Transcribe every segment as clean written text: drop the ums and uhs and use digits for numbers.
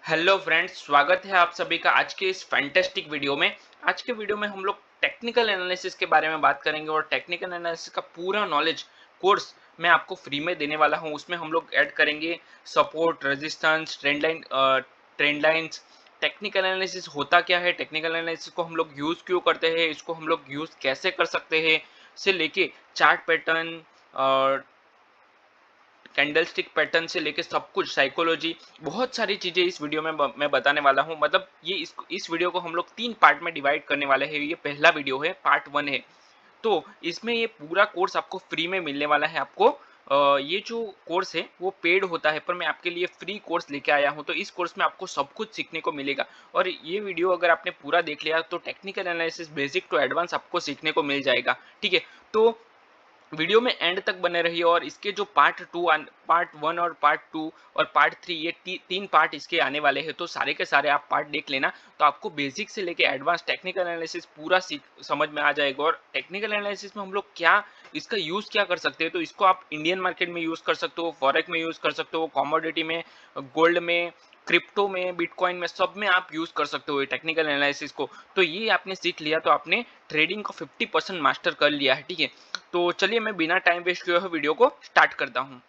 Hello friends, स्वागत है आप सभी का आज के इस फैंटास्टिक वीडियो में। आज के वीडियो में हम लोग टेक्निकल एनालिसिस के बारे में बात करेंगे और टेक्निकल एनालिसिस का पूरा नॉलेज कोर्स मैं आपको फ्री में देने वाला हूं। उसमें हम लोग ऐड करेंगे support, resistance, trend lines. Technical analysis होता क्या है, टेक्निकल एनालिसिस को हम लोग यूज क्यों करते हैं, इसको हम लोग यूज कैसे कर सकते हैं, से लेके चार्ट पैटर्न, कैंडलस्टिक पैटर्न से लेके सब कुछ, साइकोलॉजी, बहुत सारी चीजें इस वीडियो में मैं बताने वाला हूं। मतलब ये इस वीडियो को हम लोग 3 पार्ट में डिवाइड करने वाले हैं। ये पहला वीडियो है, पार्ट 1 है। तो इसमें ये पूरा कोर्स आपको फ्री में मिलने वाला है। आपको ये जो कोर्स है वो पेड होता है, पर मैं आपके लिए फ्री कोर्स लेके आया हूं। तो इस कोर्स में आपको सब कुछ सीखने को मिलेगा। और ये वीडियो अगर आपने पूरा देख लिया तो technical analysis basic to advance आपको सीखने को मिल जाएगा। ठीक है, तो वीडियो में एंड तक बने रहिए। और इसके जो पार्ट 1 और पार्ट 2 और पार्ट 3, ये 3 पार्ट इसके आने वाले हैं। तो सारे के सारे आप पार्ट देख लेना, तो आपको बेसिक से लेके एडवांस टेक्निकल एनालिसिस पूरा समझ में आ जाएगा। और टेक्निकल एनालिसिस में हम लोग क्या इसका यूज क्या कर सकते हैं, तो इसको आप इंडियन मार्केट में यूज कर सकते हो, फॉरेक्स में यूज कर सकते हो, कमोडिटी में, गोल्ड में, क्रिप्टो में, बिटकॉइन में, सब में आप यूज कर सकते हो टेक्निकल एनालिसिस को। तो ये आपने सीख लिया तो आपने ट्रेडिंग को 50% मास्टर कर लिया है। ठीक है, तो चलिए मैं बिना टाइम वेस्ट किए हुए वीडियो को स्टार्ट करता हूं।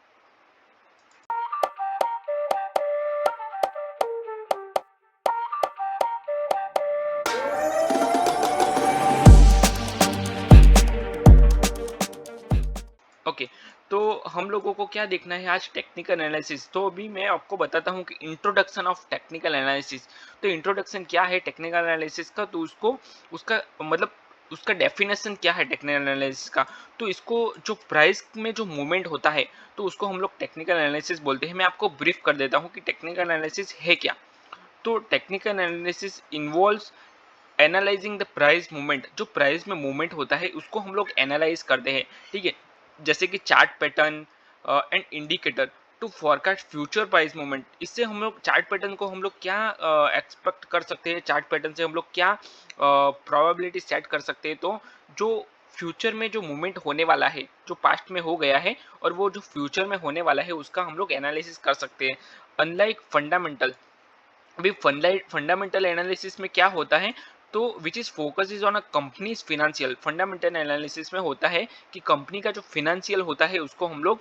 ओके, तो हम लोगों को क्या देखना है आज, टेक्निकल एनालिसिस। तो अभी मैं आपको बताता हूँ कि इंट्रोडक्शन ऑफ टेक्निकल एनालिसिस। तो इंट्रोडक्शन क्या है टेक्निकल एनालिसिस का, तो उसको उसका मतलब उसका डेफिनेशन क्या है टेक्निकल एनालिसिस का। तो इसको जो प्राइस में जो मूवमेंट होता है तो उसको हम लोग टेक्निकल एनालिसिस बोलते हैं। मैं आपको ब्रीफ कर देता हूँ कि टेक्निकल एनालिसिस है क्या। तो technical analysis involves analysing the price movement. जो प्राइस में मूवमेंट होता है उसको हम लोग एनालाइज करते हैं। ठीक है, जैसे कि chart pattern and indicator to forecast future price movement. इससे हम लोग चार्ट पैटर्न को हम लोग क्या एक्सपेक्ट कर सकते हैं, चार्ट पैटर्न से हम लोग क्या प्रोबेबिलिटी सेट कर सकते हैं। तो जो फ्यूचर में जो मूवमेंट होने वाला है, जो पास्ट में हो गया है और वो जो फ्यूचर में होने वाला है, उसका हम लोग एनालिसिस कर सकते हैं। अनलाइक फंडामेंटल, अभी फंडामेंटल एनालिसिस में क्या होता है, तो which is focus is on a companies financial. Fundamental analysis में होता है कि कंपनी का जो फिनेंशियल होता है उसको हम लोग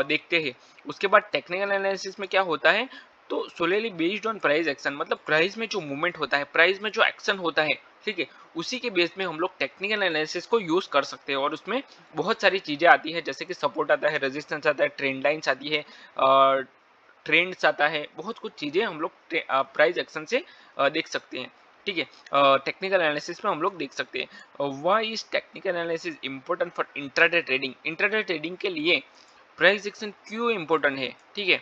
देखते हैं। उसके बाद टेक्निकल एनालिसिस में क्या होता है, तो सोलेली बेस्ड ऑन प्राइस एक्शन, मतलब प्राइस में जो मूवमेंट होता है, प्राइस में जो एक्शन होता है, ठीक है, उसी के बेस में हम लोग टेक्निकल एनालिसिस को यूज कर सकते हैं। और उसमें बहुत सारी चीजें आती है, जैसे कि सपोर्ट आता है, रेजिस्टेंस आता है, ट्रेंड लाइंस आती है, ट्रेंड्स आता है, बहुत कुछ चीज़ें हम लोग प्राइस एक्शन से देख सकते हैं। ठीक है, टेक्निकल एनालिसिस में हम लोग देख सकते हैं। Why is technical analysis important for intraday trading. Intraday trading के लिए प्राइस एक्शन क्यों इंपॉर्टेंट है, ठीक है।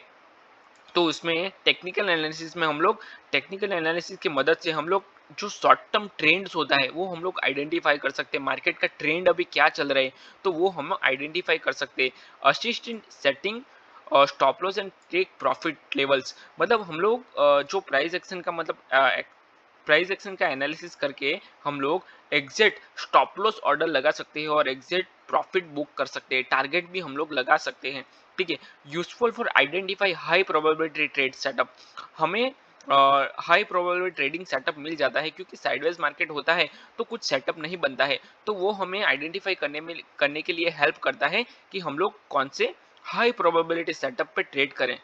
तो उसमें टेक्निकल एनालिसिस में हम लोग, टेक्निकल एनालिसिस की मदद से हम लोग जो शॉर्ट टर्म ट्रेंड्स होता है वो हम लोग आइडेंटिफाई कर सकते हैं। मार्केट का ट्रेंड अभी क्या चल रहा है तो वो हम आइडेंटिफाई कर सकते हैं। असिस्ट इन सेटिंग और stop loss and take profit levels. मतलब हम लोग जो प्राइस एक्शन का मतलब प्राइस एक्शन का एनालिसिस करके हम लोग एग्जैक्ट स्टॉप लॉस ऑर्डर लगा सकते हैं और एग्जैक्ट प्रॉफिट बुक कर सकते हैं, टारगेट भी हम लोग लगा सकते हैं। ठीक है, useful for identify high probability trade setup. हमें हाई प्रोबेबिलिटी ट्रेडिंग सेटअप मिल जाता है, क्योंकि साइडवेज मार्केट होता है तो कुछ सेटअप नहीं बनता है। तो वो हमें आइडेंटिफाई करने के लिए हेल्प करता है कि हम लोग कौन से हाई प्रोबेबिलिटी सेटअप पे ट्रेड करें।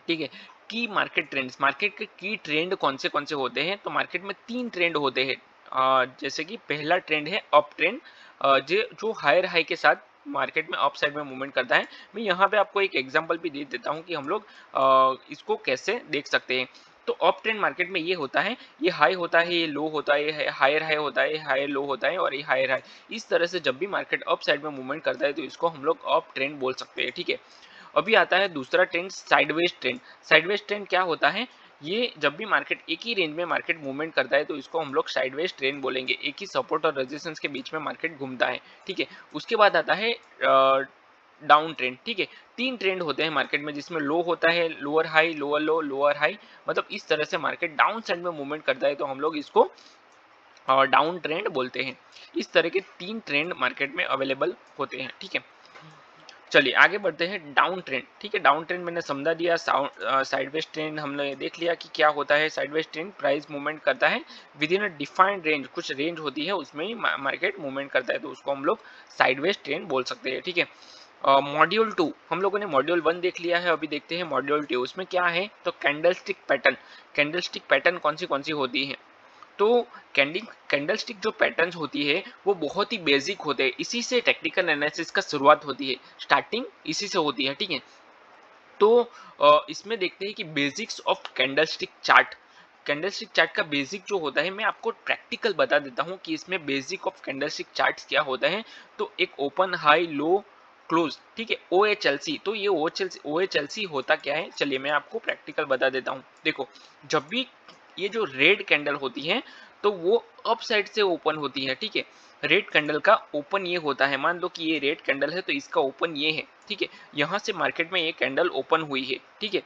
ठीक है, की मार्केट ट्रेंड्स, मार्केट के की ट्रेंड कौन से होते हैं, तो मार्केट में 3 ट्रेंड होते हैं। जैसे कि पहला ट्रेंड है अप ट्रेंड, जो हायर हाई के साथ मार्केट में अप साइड में मूवमेंट करता है। मैं यहाँ पे आपको एक एग्जांपल भी दे देता हूँ कि हम लोग इसको कैसे देख सकते हैं। तो अप ट्रेंड मार्केट में ये होता है, ये हाई होता है, ये लो होता है, ये हायर हाई होता है, ये हायर लो होता है और ये हायर हाई। इस तरह से जब भी मार्केट अप साइड में मूवमेंट करता है तो इसको हम लोग अप ट्रेंड बोल सकते हैं। ठीक है, अभी आता है दूसरा trend, sideways trend. Sideways trend क्या होता है, ये जब भी मार्केट एक ही रेंज में मार्केट मूवमेंट करता है तो इसको हम लोग साइडवेज ट्रेंड बोलेंगे। एक ही सपोर्ट और रेजिस्टेंस के बीच में मार्केट घूमता है। ठीक है, उसके बाद आता है डाउन ट्रेंड। ठीक है, 3 ट्रेंड होते हैं मार्केट में, जिसमें लो होता है, लोअर हाई, लोअर लो, लोअर हाई। मतलब इस तरह से मार्केट डाउन साइड में मूवमेंट करता है तो हम लोग इसको डाउन ट्रेंड बोलते हैं। इस तरह के 3 ट्रेंड मार्केट में अवेलेबल होते हैं। ठीक है, चलिए आगे बढ़ते हैं डाउन ट्रेंड। ठीक है, डाउन ट्रेंड मैंने समझा दिया। साइडवेज ट्रेंड हमने देख लिया कि क्या होता है। साइडवेज ट्रेंड प्राइस मूवमेंट करता है with in a defined range, कुछ रेंज होती है उसमें ही मार्केट मूवमेंट करता है, तो उसको हम लोग साइडवेज ट्रेंड बोल सकते हैं। ठीक है, मॉड्यूल 2 हम लोगों ने मॉड्यूल 1 देख लिया है, अभी देखते हैं मॉड्यूल 2। उसमें क्या है, तो कैंडलस्टिक पैटर्न। कैंडलस्टिक पैटर्न कौन सी होती है, तो कैंडलस्टिक जो पैटर्न्स होती है वो बहुत ही बेसिक होते हैं, इसी से टेक्निकल एनालिसिस का शुरुआत होती है, स्टार्टिंग इसी से होती है। ठीक है, तो इसमें देखते हैं कि basics of candlestick chart. Candlestick chart का बेसिक जो होता है, मैं आपको प्रैक्टिकल बता देता हूं कि इसमें बेसिक ऑफ कैंडलस्टिक चार्ट्स क्या होता है। तो एक ओपन, हाई, लो, क्लोज, ठीक है, OHLC। तो ये OHLC होता क्या है, चलिए मैं आपको प्रैक्टिकल बता देता हूँ। देखो, जब भी ये जो रेड कैंडल होती है तो वो अप साइड से ओपन होती है। ठीक है, रेड कैंडल का ओपन ये होता है, मान लो कि ये रेड कैंडल है तो इसका ओपन ये है। ठीक है, यहाँ से मार्केट में ये कैंडल ओपन हुई है। ठीक है,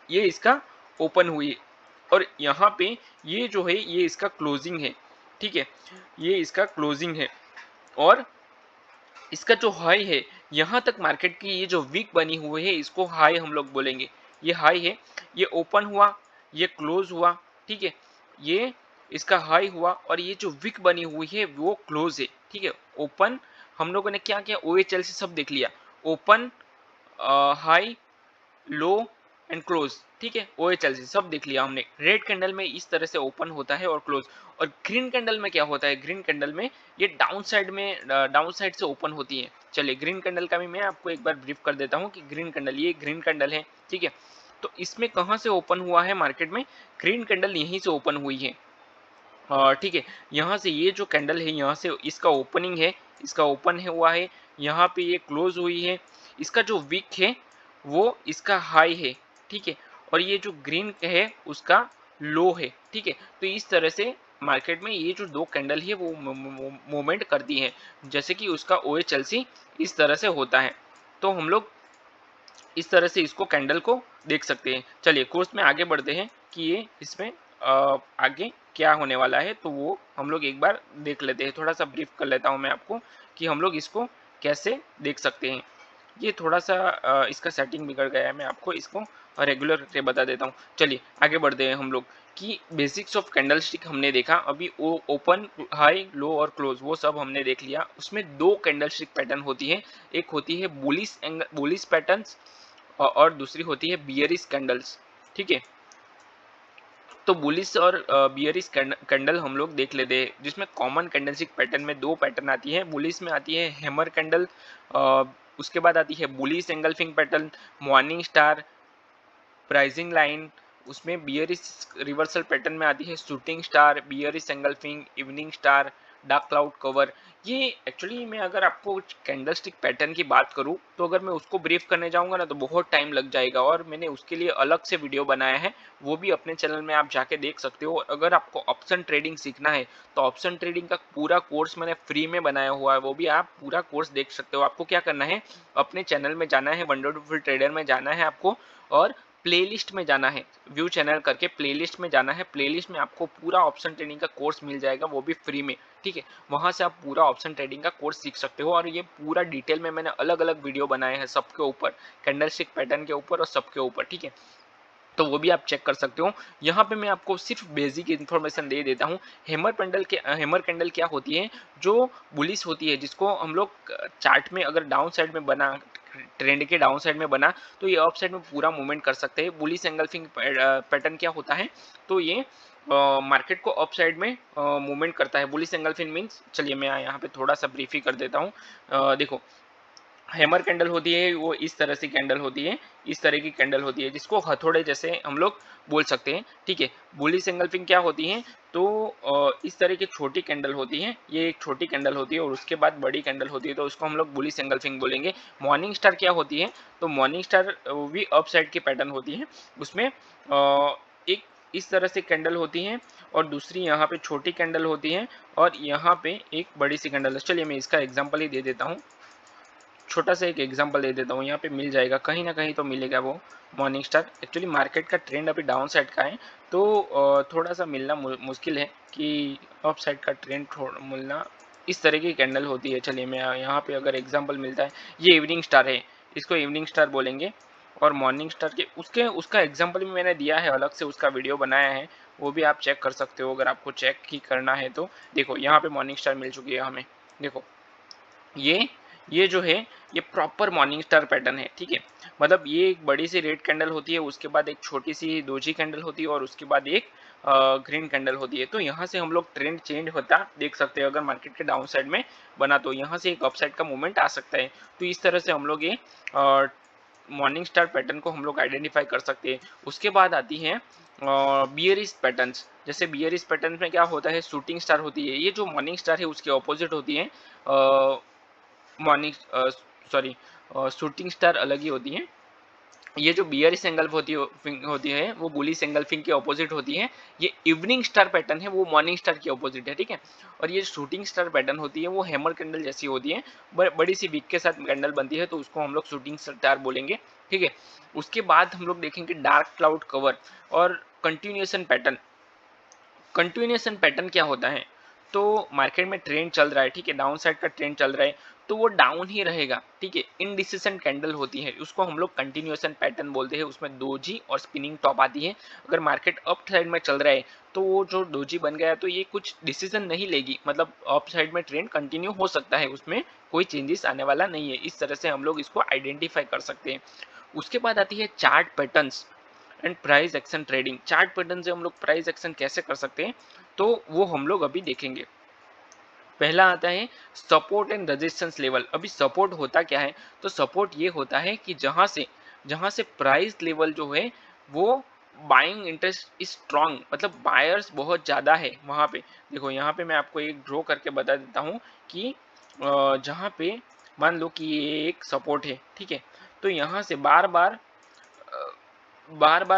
ये इसका ओपन हुई है, और यहाँ पे ये जो है ये इसका क्लोजिंग है। ठीक है, ये इसका क्लोजिंग है, और इसका जो हाई है, यहाँ तक मार्केट की ये जो वीक बनी हुई है इसको हाई हम लोग बोलेंगे। ये हाई है, ये ओपन हुआ, ये क्लोज हुआ। ठीक है, ये इसका हाई हुआ, और ये जो वीक बनी हुई है वो क्लोज है। ठीक है, ओपन हम लोगों ने क्या किया, OHL से सब देख लिया, open, high, low and close. ठीक है, OHL से सब देख लिया हमने। रेड कैंडल में इस तरह से ओपन होता है और क्लोज। और ग्रीन कैंडल में क्या होता है, ग्रीन कैंडल में ये डाउन साइड से ओपन होती है। चलिए ग्रीन कैंडल का भी मैं आपको एक बार ब्रीफ कर देता हूँ कि ग्रीन कैंडल, ये ग्रीन कैंडल है। ठीक है, तो इसमें कहाँ से ओपन हुआ है मार्केट में, ग्रीन कैंडल यहीं से ओपन हुई है। ठीक है, यहाँ से ये जो कैंडल है यहाँ से इसका ओपनिंग है, इसका ओपन है हुआ है, यहाँ पे ये क्लोज हुई है। इसका जो वीक है वो इसका हाई है। ठीक है, और ये जो ग्रीन है उसका लो है। ठीक है, तो इस तरह से मार्केट में ये जो दो कैंडल है वो मूवमेंट करती है, जैसे कि उसका OHLC इस तरह से होता है। तो हम लोग इस तरह से इसको कैंडल को देख सकते हैं। चलिए कोर्स में आगे बढ़ते हैं कि ये इसमें आगे क्या होने वाला है, तो वो हम लोग एक बार देख लेते हैं। थोड़ा सा ब्रीफ कर लेता हूँ मैं आपको कि हम लोग इसको कैसे देख सकते हैं। ये थोड़ा सा इसका सेटिंग बिगड़ गया है, मैं आपको इसको रेगुलर करके बता देता हूँ। चलिए आगे बढ़ते हैं हम लोग कि बेसिक्स ऑफ कैंडलस्टिक हमने देखा। अभी वो ओपन, हाई, लो और क्लोज वो सब हमने देख लिया। उसमें दो कैंडलस्टिक पैटर्न होती है, एक होती है बुलिश पैटर्न्स, और दूसरी होती है बियरिश कैंडल्स। ठीक है, तो बुलिश और बियरिश कैंडल हम लोग देख लेते हैं, जिसमें कॉमन कैंडलस्टिक पैटर्न में दो पैटर्न आती है। बुलिश में आती है हैमर कैंडल, उसके बाद आती है bullish engulfing pattern, morning star, pricing line. उसमें बियरिश रिवर्सल पैटर्न में आती है shooting star, bearish engulfing, evening star, dark cloud cover. ये एक्चुअली मैं अगर आपको कैंडलस्टिक पैटर्न की बात करूं तो अगर मैं उसको ब्रीफ करने जाऊंगा ना तो बहुत टाइम लग जाएगा, और मैंने उसके लिए अलग से वीडियो बनाया है, वो भी अपने चैनल में आप जाके देख सकते हो। अगर आपको ऑप्शन ट्रेडिंग सीखना है तो ऑप्शन ट्रेडिंग का पूरा कोर्स मैंने फ्री में बनाया हुआ है, वो भी आप पूरा कोर्स देख सकते हो। आपको क्या करना है, अपने चैनल में जाना है, वंडरफुल ट्रेडर में जाना है आपको, और प्लेलिस्ट में जाना है, व्यू चैनल करके प्लेलिस्ट में जाना है। प्लेलिस्ट में आपको पूरा ऑप्शन ट्रेडिंग का कोर्स मिल जाएगा, वो भी फ्री में। ठीक है, वहां से आप पूरा ऑप्शन ट्रेडिंग का कोर्स सीख सकते हो, और ये पूरा डिटेल में मैंने अलग अलग वीडियो बनाए हैं सबके ऊपर, कैंडलस्टिक पैटर्न के ऊपर और सबके ऊपर। ठीक है, तो वो भी आप चेक कर सकते हो। यहाँ पे मैं आपको सिर्फ बेसिक इन्फॉर्मेशन दे देता हूँ। हैमर कैंडल क्या होती है, जो बुलिश होती है, जिसको हम लोग चार्ट में अगर डाउन साइड में बना, ट्रेंड के डाउन साइड में बना, तो ये अप साइड में पूरा मूवमेंट कर सकते हैं। बुलिश एंगल्फिंग पैटर्न क्या होता है, तो ये मार्केट को अप साइड में मूवमेंट करता है। बुलिश एंगल्फिंग मीन्स, चलिए मैं यहाँ पे थोड़ा सा ब्रीफ ही कर देता हूँ। देखो, हैमर कैंडल होती है वो इस तरह से कैंडल होती है, इस तरह की कैंडल होती है, जिसको हथौड़े जैसे हम लोग बोल सकते हैं। ठीक है, बुलिश एंगल्फिंग क्या होती है, तो इस तरह की छोटी कैंडल होती है, ये एक छोटी कैंडल होती है, और उसके बाद बड़ी कैंडल होती है, तो उसको हम लोग बुलिश एंगल्फिंग बोलेंगे। मॉर्निंग स्टार क्या होती है, तो मॉर्निंग स्टार भी अप साइड की पैटर्न होती है। उसमें एक इस तरह से कैंडल होती है, और दूसरी यहाँ पे छोटी कैंडल होती है, और यहाँ पे एक बड़ी सी कैंडल है। चलिए मैं इसका एग्जाम्पल ही दे देता हूँ, छोटा सा एक एग्जांपल दे देता हूँ। यहाँ पे मिल जाएगा, कहीं ना कहीं तो मिलेगा वो मॉर्निंग स्टार। एक्चुअली मार्केट का ट्रेंड अभी डाउन साइड का है, तो थोड़ा सा मिलना मुश्किल है कि अप साइड का ट्रेंड मिलना। इस तरह की कैंडल होती है। चलिए मैं यहाँ पे अगर एग्जांपल मिलता है, ये इवनिंग स्टार है। इसको इवनिंग स्टार बोलेंगे। और मॉर्निंग स्टार के उसका एग्जांपल भी मैंने दिया है, अलग से उसका वीडियो बनाया है, वो भी आप चेक कर सकते हो अगर आपको चेक ही करना है तो। देखो यहाँ पे मॉर्निंग स्टार मिल चुकी है हमें। देखो ये जो है ये प्रॉपर मॉर्निंग स्टार पैटर्न है, ठीक है। मतलब ये एक बड़ी सी रेड कैंडल होती है, उसके बाद एक छोटी सी दोजी कैंडल होती है और उसके बाद एक ग्रीन कैंडल होती है। तो यहाँ से हम लोग ट्रेंड चेंज होता देख सकते हैं। अगर मार्केट के डाउन साइड में बना तो यहाँ से एक अपसाइड का मूवमेंट आ सकता है। तो इस तरह से हम लोग ये मॉर्निंग स्टार पैटर्न को हम लोग आइडेंटिफाई कर सकते हैं। उसके बाद आती है बियरिश पैटर्न्स। जैसे बियरिश पैटर्न में क्या होता है, शूटिंग स्टार होती है। ये जो मॉर्निंग स्टार है उसके ऑपोजिट होती है मॉर्निंग सॉरी शूटिंग स्टार अलग ही होती है। ये जो बियरिश एंगल होती है वो बुलिश एंगल्फिंग के ऑपोजिट होती है। ये इवनिंग स्टार पैटर्न है वो मॉर्निंग स्टार के ऑपोजिट है, ठीक है। और ये शूटिंग स्टार पैटर्न होती है वो हैमर कैंडल जैसी होती है, बड़ी सी विक के साथ कैंडल बनती है, तो उसको हम लोग शूटिंग स्टार बोलेंगे, ठीक है। उसके बाद हम लोग देखेंगे डार्क क्लाउड कवर और कंटिन्यूएशन पैटर्न। कंटिन्यूएशन पैटर्न क्या होता है, तो मार्केट में ट्रेंड चल रहा है, ठीक है, डाउन साइड का ट्रेंड चल रहा है, तो वो डाउन ही रहेगा, ठीक है। इनडिसिशन कैंडल होती है, उसको हम लोग कंटिन्यूएशन पैटर्न बोलते हैं। उसमें दोजी और स्पिनिंग टॉप आती है। अगर मार्केट अप साइड में चल रहा है तो वो जो दोजी बन गया तो ये कुछ डिसीजन नहीं लेगी, मतलब अप साइड में ट्रेंड कंटिन्यू हो सकता है, उसमें कोई चेंजेस आने वाला नहीं है। इस तरह से हम लोग इसको आइडेंटिफाई कर सकते हैं। उसके बाद आती है chart patterns and price action trading. Chart pattern से हम लोग प्राइस एक्शन कैसे कर सकते हैं तो वो हम लोग अभी देखेंगे। पहला आता है सपोर्ट एंड रेजिस्टेंस लेवल। अभी सपोर्ट होता क्या है, तो सपोर्ट ये होता है कि जहां से प्राइस लेवल जो है वो बाइंग इंटरेस्ट इज स्ट्रांग, मतलब बायर्स बहुत ज़्यादा है वहां पे। देखो यहाँ पे मैं आपको एक ड्रॉ करके बता देता हूँ कि जहाँ पे मान लो कि ये एक सपोर्ट है, ठीक है। तो यहाँ से बार बार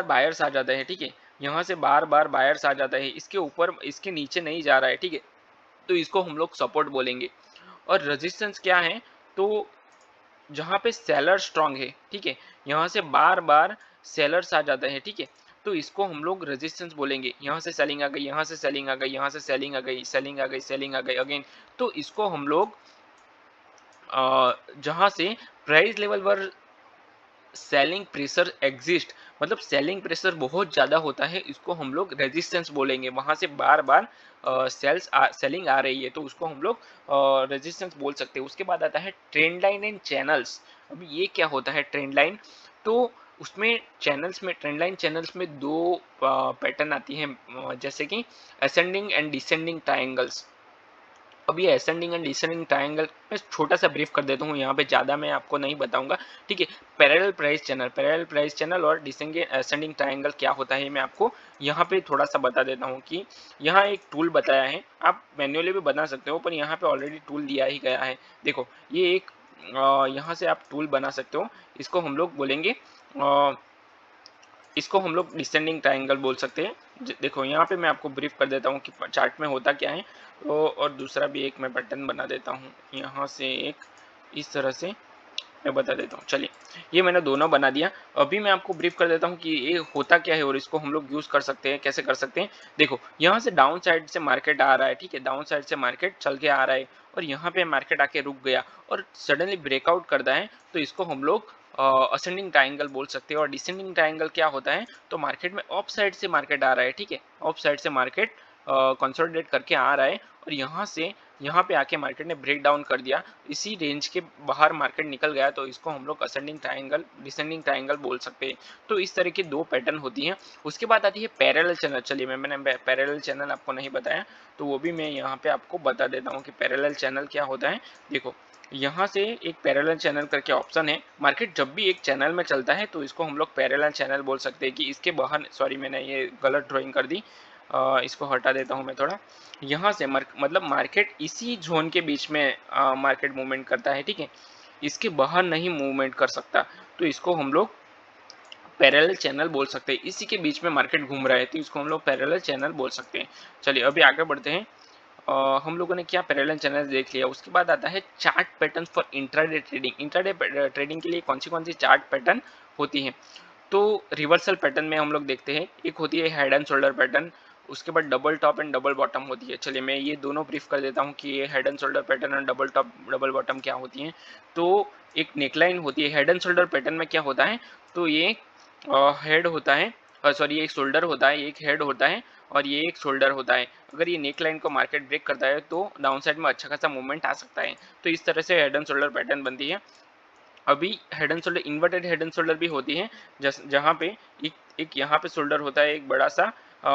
बायर्स आ जाता है, ठीक है। यहाँ से बार बार बायर्स आ जाता है, इसके ऊपर इसके नीचे नहीं जा रहा है, ठीक है। तो इसको हम लोग सपोर्ट बोलेंगे। और रेजिस्टेंस क्या है, तो जहाँ पे सेलर स्ट्रांग है, ठीक है, यहाँ से बार बार सेलर्स आ जाते हैं, ठीक है। तो इसको हम लोग रेजिस्टेंस बोलेंगे। यहाँ से सेलिंग आ गई, यहाँ से सेलिंग आ गई, यहाँ से सेलिंग आ गई, सेलिंग आ गई, सेलिंग आ गई अगेन। तो इसको हम लोग जहाँ से प्राइस लेवल पर सेलिंग प्रेशर एग्जिस्ट, मतलब सेलिंग प्रेशर बहुत ज़्यादा होता है, इसको हम लोग रेजिस्टेंस बोलेंगे। वहाँ से बार बार सेलिंग आ रही है तो उसको हम लोग रेजिस्टेंस बोल सकते हैं। उसके बाद आता है ट्रेंड लाइन एंड चैनल्स। अभी ये क्या होता है ट्रेंड लाइन, तो उसमें चैनल्स में ट्रेंड लाइन चैनल्स में दो पैटर्न आती हैं, जैसे कि असेंडिंग एंड डिसेंडिंग ट्राइंगल्स। अब ये असेंडिंग एंड डिसेंडिंग ट्रायंगल मैं छोटा सा ब्रीफ कर देता हूँ, यहाँ पे ज़्यादा मैं आपको नहीं बताऊंगा, ठीक है। पैरेलल प्राइस चैनल और डिसेंडिंग असेंडिंग ट्रायंगल क्या होता है मैं आपको यहाँ पे थोड़ा सा बता देता हूँ कि यहाँ एक टूल बताया है, आप मैन्युअली भी बना सकते हो पर यहाँ पे ऑलरेडी टूल दिया ही गया है। देखो ये एक यहाँ से आप टूल बना सकते हो, इसको हम लोग बोलेंगे इसको हम लोग डिसेंडिंग ट्रायंगल बोल सकते हैं। देखो यहाँ पे मैं आपको ब्रीफ कर देता हूँ कि चार्ट में होता क्या है। तो और दूसरा भी एक मैं पैटर्न बना देता हूँ, यहाँ से एक इस तरह से मैं बता देता हूँ। चलिए ये मैंने दोनों बना दिया। अभी मैं आपको ब्रीफ कर देता हूँ कि ये होता क्या है और इसको हम लोग यूज़ कर सकते हैं, कैसे कर सकते हैं। देखो यहाँ से डाउन साइड से मार्केट आ रहा है, ठीक है, डाउन साइड से मार्केट चल के आ रहा है और यहाँ पे मार्केट आके रुक गया और सडनली ब्रेकआउट करता है, तो इसको हम लोग असेंडिंग ट्रायंगल बोल सकते हैं। और डिसेंडिंग ट्रायंगल क्या होता है, तो मार्केट में अप साइड से मार्केट आ रहा है, ठीक है, अप साइड से मार्केट कंसोलिडेट करके आ रहा है और यहाँ पे आके मार्केट ने ब्रेक डाउन कर दिया, इसी रेंज के बाहर मार्केट निकल गया, तो इसको हम लोग असेंडिंग ट्रायंगल डिसेंडिंग ट्रायंगल बोल सकते हैं। तो इस तरह की दो पैटर्न होती हैं। उसके बाद आती है पैरेलल चैनल। चलिए मैंने पैरेलल चैनल आपको नहीं बताया, तो वो भी मैं यहाँ पे आपको बता देता हूँ कि पैरेलल चैनल क्या होता है। देखो यहाँ से एक पैरेलल चैनल करके ऑप्शन है। मार्केट जब भी एक चैनल में चलता है तो इसको हम लोग पैरेलल चैनल बोल सकते हैं कि इसके बाहर, सॉरी मैंने ये गलत ड्राइंग कर दी, इसको हटा देता हूँ मैं थोड़ा। यहाँ से मतलब मार्केट इसी जोन के बीच में मार्केट मूवमेंट करता है, ठीक है, इसके बाहर नहीं मूवमेंट कर सकता, तो इसको हम लोग पैरेलल चैनल बोल सकते हैं। इसी के बीच में मार्केट घूम रहा है तो इसको हम लोग पैरेलल चैनल बोल सकते हैं। चलिए अभी आगे बढ़ते हैं। हम लोगों ने क्या पैरेलल चैनल देख लिया। उसके बाद आता है chart pattern for intraday trading. Intraday trading के लिए कौन सी चार्ट पैटर्न होती है, तो रिवर्सल पैटर्न में हम लोग देखते हैं। एक होती है हेड एंड शोल्डर पैटर्न उसके बाद double top and double bottom होती है। चलिए मैं ये दोनों ब्रीफ कर देता हूँ कि ये हेड एंड शोल्डर पैटर्न और डबल टॉप डबल बॉटम क्या होती हैं। तो एक नेकलाइन होती है हेड एंड शोल्डर पैटर्न में, क्या होता है, तो ये हेड होता है, सॉरी ये एक शोल्डर होता है, एक हेड होता है और ये एक शोल्डर होता है। अगर ये नेक लाइन को मार्केट ब्रेक करता है तो डाउन साइड में अच्छा खासा मूवमेंट आ सकता है। तो इस तरह से हेड एंड शोल्डर पैटर्न बनती है। अभी head and shoulder inverted head and shoulder भी होती है, जहाँ पे एक यहाँ पे शोल्डर होता है, एक बड़ा सा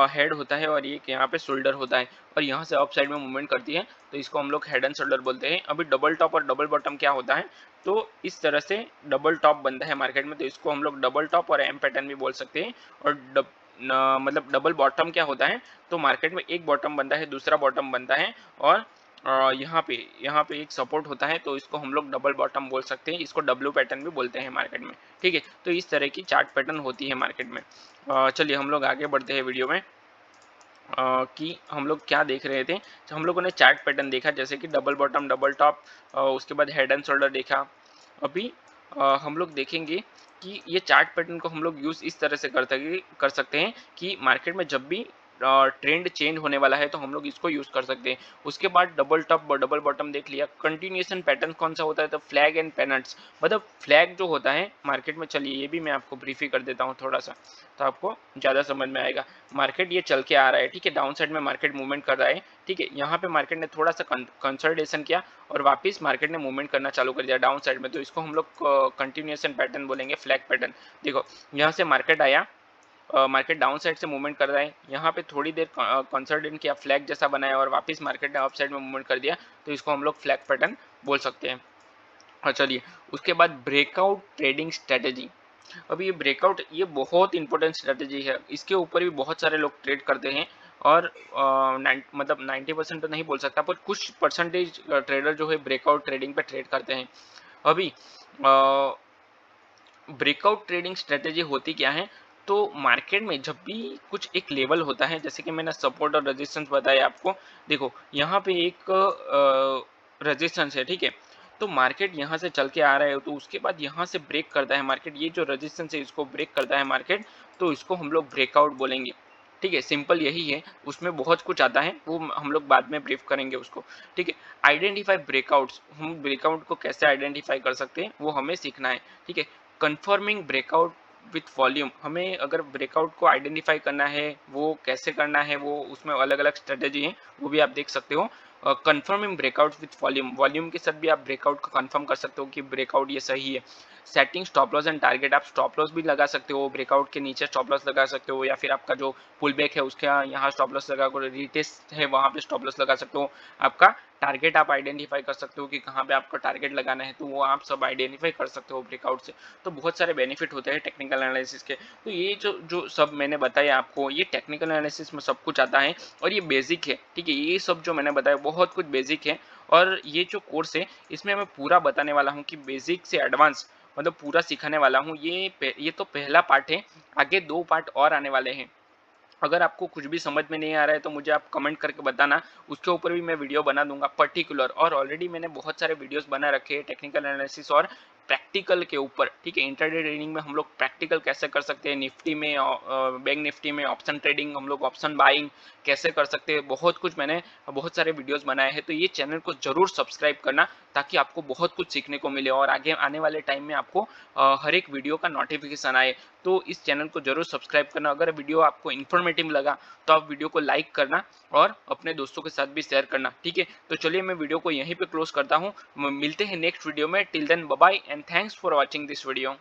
हेड होता है और एक यहाँ पे शोल्डर होता है और यहाँ से अप साइड में मूवमेंट करती है, तो इसको हम लोग हेड एंड शोल्डर बोलते हैं। अभी डबल टॉप और डबल बॉटम क्या होता है, तो इस तरह से डबल टॉप बनता है मार्केट में, तो इसको हम लोग डबल टॉप और एम पैटर्न भी बोल सकते हैं। और मतलब डबल बॉटम क्या होता है, तो मार्केट में एक बॉटम बनता है, दूसरा बॉटम बनता है और यहाँ पे एक सपोर्ट होता है, तो इसको हम लोग डबल बॉटम बोल सकते हैं, इसको डब्ल्यू पैटर्न भी बोलते हैं मार्केट में। ठीक है, तो इस तरह की चार्ट पैटर्न होती है मार्केट में। चलिए हम लोग आगे बढ़ते हैं वीडियो में। कि हम लोग क्या देख रहे थे, तो हम लोगों ने चार्ट पैटर्न देखा, जैसे कि डबल बॉटम डबल टॉप, उसके बाद हेड एंड शोल्डर देखा। अभी हम लोग देखेंगे कि ये चार्ट पैटर्न को हम लोग यूज़ इस तरह से कर सकते हैं कि मार्केट में जब भी ट्रेंड चेंज होने वाला है तो हम लोग इसको यूज़ कर सकते हैं। उसके बाद डबल टॉप डबल बॉटम देख लिया। कंटिन्यूएशन पैटर्न कौन सा होता है, तो फ्लैग एंड पेनल्ट्स, मतलब फ्लैग जो होता है मार्केट में, चलिए ये भी मैं आपको ब्रीफ ही कर देता हूँ थोड़ा सा, तो आपको ज़्यादा समझ में आएगा। मार्केट ये चल के आ रहा है, ठीक है, डाउन साइड में मार्केट मूवमेंट कर रहा है, ठीक है, यहाँ पे मार्केट ने थोड़ा सा कंसोलिडेशन किया और वापस मार्केट ने मूवमेंट करना चालू कर दिया डाउन साइड में, तो इसको हम लोग कंटिन्यूएशन पैटर्न बोलेंगे, फ्लैग पैटर्न। देखो यहाँ से मार्केट आया, मार्केट डाउन साइड से मूवमेंट कर रहा है, यहाँ पे थोड़ी देर कंसोलिडेट किया, फ्लैग जैसा बनाया और वापस मार्केट ने अप साइड में मूवमेंट कर दिया, तो इसको हम लोग फ्लैग पैटर्न बोल सकते हैं। और चलिए उसके बाद ब्रेकआउट ट्रेडिंग स्ट्रेटेजी। अभी ये ब्रेकआउट ये बहुत इंपॉर्टेंट स्ट्रेटेजी है, इसके ऊपर भी बहुत सारे लोग ट्रेड करते हैं और मतलब 90% तो नहीं बोल सकता, पर कुछ परसेंटेज ट्रेडर जो है ब्रेकआउट ट्रेडिंग पे ट्रेड करते हैं। अभी ब्रेकआउट ट्रेडिंग स्ट्रेटेजी होती क्या है, तो मार्केट में जब भी कुछ एक लेवल होता है, जैसे कि मैंने सपोर्ट और रेजिस्टेंस बताया आपको, देखो यहाँ पे एक रेजिस्टेंस है, ठीक है, तो मार्केट यहाँ से चल के आ रहा है, तो उसके बाद यहाँ से ब्रेक करता है मार्केट, ये जो रेजिस्टेंस है इसको ब्रेक करता है मार्केट, तो इसको हम लोग ब्रेकआउट बोलेंगे। ठीक है, सिंपल यही है, उसमें बहुत कुछ आता है, वो हम लोग बाद में ब्रीफ करेंगे उसको। ठीक है, आइडेंटिफाई ब्रेकआउट्स, हम ब्रेकआउट को कैसे आइडेंटिफाई कर सकते हैं वो हमें सीखना है। ठीक है, कंफर्मिंग ब्रेकआउट विथ वॉल्यूम, हमें अगर ब्रेकआउट को आइडेंटिफाई करना है वो कैसे करना है, वो उसमें अलग अलग स्ट्रेटेजी है, वो भी आप देख सकते हो। Confirming breakout with volume, volume के साथ भी आप ब्रेकआउट को कंफर्म कर सकते हो कि ब्रेकआउट ये सही है। Setting stop loss and target, आप स्टॉप लॉस भी लगा सकते हो, ब्रेकआउट के नीचे स्टॉप लॉस लगा सकते हो, या फिर आपका जो पुल बैक है उसके यहाँ स्टॉप लॉस लगा, रिटेस्ट है वहाँ पे स्टॉप लॉस लगा सकते हो। आपका टारगेट आप आइडेंटिफाई कर सकते हो कि कहाँ पे आपको टारगेट लगाना है, तो वो आप सब आइडेंटिफाई कर सकते हो ब्रेकआउट से। तो बहुत सारे बेनिफिट होते हैं टेक्निकल एनालिसिस के। तो ये जो जो सब मैंने बताया आपको, ये टेक्निकल एनालिसिस में सब कुछ आता है और ये बेसिक है। ठीक है, ये सब जो मैंने बताया बहुत कुछ बेसिक है, और ये जो कोर्स है इसमें मैं पूरा बताने वाला हूँ कि बेसिक से एडवांस, मतलब पूरा सिखाने वाला हूँ। ये तो पहला पार्ट है, आगे 2 पार्ट और आने वाले हैं। अगर आपको कुछ भी समझ में नहीं आ रहा है तो मुझे आप कमेंट करके बताना, उसके ऊपर भी मैं वीडियो बना दूंगा पर्टिकुलर। और ऑलरेडी मैंने बहुत सारे वीडियोस बना रखे हैं टेक्निकल एनालिसिस और प्रैक्टिकल के ऊपर। ठीक है, इंट्राडे ट्रेडिंग में हम लोग प्रैक्टिकल कैसे कर सकते हैं, निफ्टी में बैंक निफ्टी में ऑप्शन ट्रेडिंग, हम लोग ऑप्शन बाइंग कैसे कर सकते हैं, बहुत कुछ मैंने बहुत सारे वीडियोस बनाए हैं। तो ये चैनल को जरूर सब्सक्राइब करना, ताकि आपको बहुत कुछ सीखने को मिले और आगे आने वाले टाइम में आपको हर एक वीडियो का नोटिफिकेशन आए। तो इस चैनल को जरूर सब्सक्राइब करना। अगर वीडियो आपको इन्फॉर्मेटिव लगा तो आप वीडियो को लाइक करना और अपने दोस्तों के साथ भी शेयर करना। ठीक है, तो चलिए मैं वीडियो को यहीं पे क्लोज करता हूँ, मिलते हैं नेक्स्ट वीडियो में। Till then bye bye and thanks for watching this video.